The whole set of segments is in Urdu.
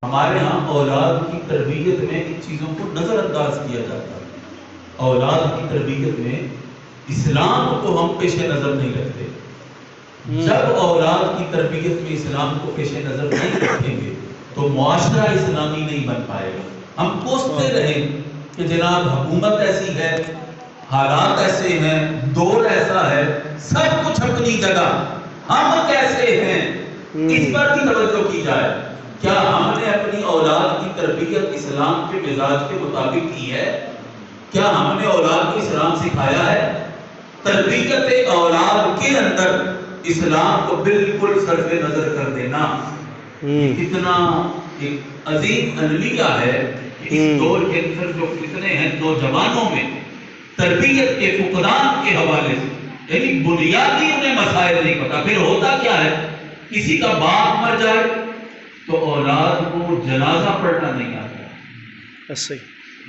ہمارے ہاں اولاد کی تربیت میں ان چیزوں کو نظر انداز کیا جاتا ہے. اولاد کی تربیت میں اسلام کو ہم پیش نظر نہیں رکھتے. جب اولاد کی تربیت میں اسلام کو پیش نظر نہیں رکھیں گے تو معاشرہ اسلامی نہیں بن پائے گا. ہم کوستے رہیں کہ جناب حکومت ایسی ہے، حالات ایسے ہیں، دور ایسا ہے، سب کچھ اپنی جگہ، ہم کیسے ہیں اس پر بھی توجہ کی جائے. کیا ہم نے اپنی اولاد کی تربیت اسلام کے مزاج کے مطابق کی ہے؟ کیا ہم نے اولاد کو اسلام سکھایا ہے؟ تربیت اولاد کے اندر اسلام کو بالکل صرف نظر کر دینا کتنا ایک عظیم المیہ ہے. اس دور کے اندر جو فتنے ہیں نوجوانوں میں تربیت کے فقدان کے حوالے سے، یعنی بنیادی انہیں مسائل نہیں پتا. پھر ہوتا کیا ہے، کسی کا باپ مر جائے تو اولاد کو جنازہ پڑھنا نہیں آتا.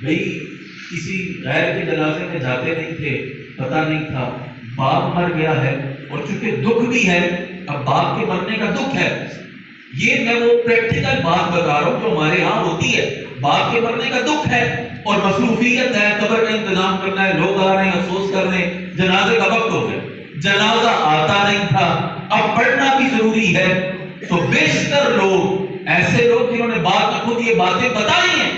بھئی کسی غیر کے جنازے میں جاتے نہیں تھے، پتہ نہیں تھا باپ مر گیا ہے، اور چونکہ دکھ بھی ہے، اب باپ کے مرنے کا دکھ ہے. یہ میں وہ پریکٹیکل بات بتا رہا ہوں جو ہمارے ہاں ہوتی ہے. باپ کے مرنے کا دکھ ہے اور مصروفیت ہے، قبر کا انتظام کرنا ہے، لوگ آ رہے ہیں افسوس کر رہے ہیں، جنازے کا وقت ہو گیا، جنازہ آتا نہیں تھا، اب پڑھنا بھی ضروری ہے. تو بیشتر لوگ ایسے لوگ جنہوں نے بعد میں خود یہ باتیں بتائی ہیں،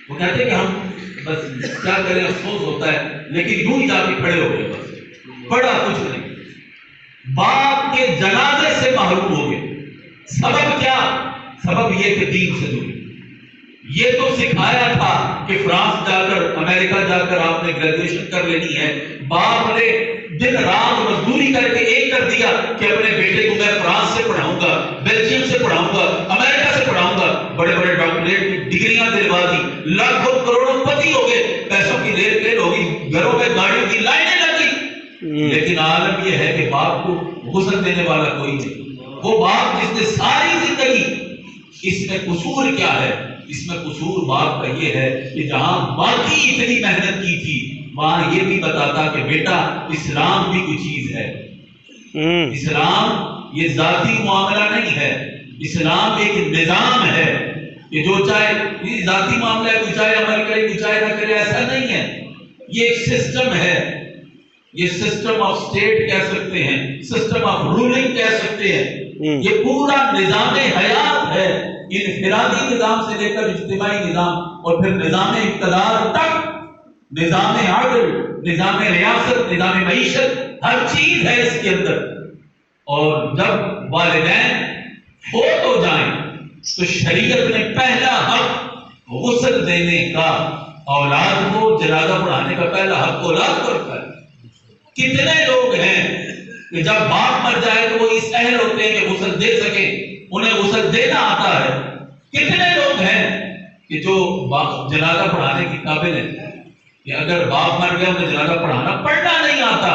وہ کہتے ہیں کہ ہم بس کیا کریں، افسوس ہوتا ہے، لیکن یوں ہی جا کے کھڑے ہو گئے، بس بڑا کچھ نہیں. باپ کے جنازے سے محروم ہو گئے. سبب کیا؟ سبب یہ کہ دین سے دوری. یہ تو سکھایا تھا کہ فرانس جا کر، امریکہ جا کر آپ نے گریجویشن کر لینی ہے. باپ نے دن رات مزدوری کر کے ایک کر دیا کہ اپنے بیٹے کو میں فرانس سے پڑھاؤں گا، بیلجیم سے پڑھاؤں گا، امریکہ سے پڑھاؤں گا. بڑے بڑے ڈاکٹریٹ کی ڈگریاں دلوا دی، لاکھوں کروڑوں پتی ہو گئے، پیسوں کی لین دین ہوگی، گھروں میں گاڑیوں کی لائنیں لگی. لیکن عالم یہ ہے کہ باپ کو غسل دینے والا کوئی نہیں. وہ باپ جس نے ساری زندگی، اس میں قصور کیا ہے؟ اس میں قصور باپ کا یہ ہے کہ جہاں باقی اتنی محنت کی تھی وہاں یہ بھی بتاتا کہ بیٹا اسلام بھی کوئی چیز ہے. اسلام یہ ذاتی معاملہ نہیں ہے، اسلام ایک نظام ہے کہ جو چاہے، یہ ذاتی معاملہ ہے، کوئی چاہے عمل کرے کوئی چاہے نہ کرے، ایسا نہیں ہے. یہ ایک سسٹم ہے، یہ سسٹم آف سٹیٹ کہہ سکتے ہیں، سسٹم آف رولنگ کہہ سکتے ہیں. یہ پورا نظام حیات ہے، انفرادی نظام سے لے کر اجتماعی نظام اور پھر نظام اقتدار تک، نظام عدل، نظام ریاست، نظام معیشت، ہر چیز ہے اس کے اندر. اور جب والدین فوت ہو جائیں تو شریعت نے پہلا حق غسل دینے کا، اولاد کو جنازہ پڑھانے کا پہلا حق اولاد کو رکھا ہے. کتنے لوگ ہیں کہ جب باپ مر جائے تو وہ اس اہل ہوتے ہیں کہ غسل دے سکیں، انہیں غسل دینا آتا ہے. کتنے لوگ ہیں کہ جو جنازہ پڑھانے کی قابل ہیں کہ اگر باپ مر گیا انہیں جنازہ پڑھنا نہیں آتا.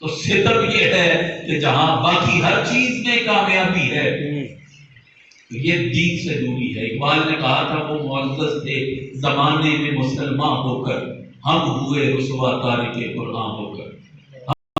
تو ستم یہ ہے کہ جہاں باقی ہر چیز میں کامیابی ہے، یہ دین سے دوری ہے. اقبال نے کہا تھا وہ معزز تھے زمانے میں مسلمان ہو کر، ہم ہوئے رسوا تارک قرآن ہو کر.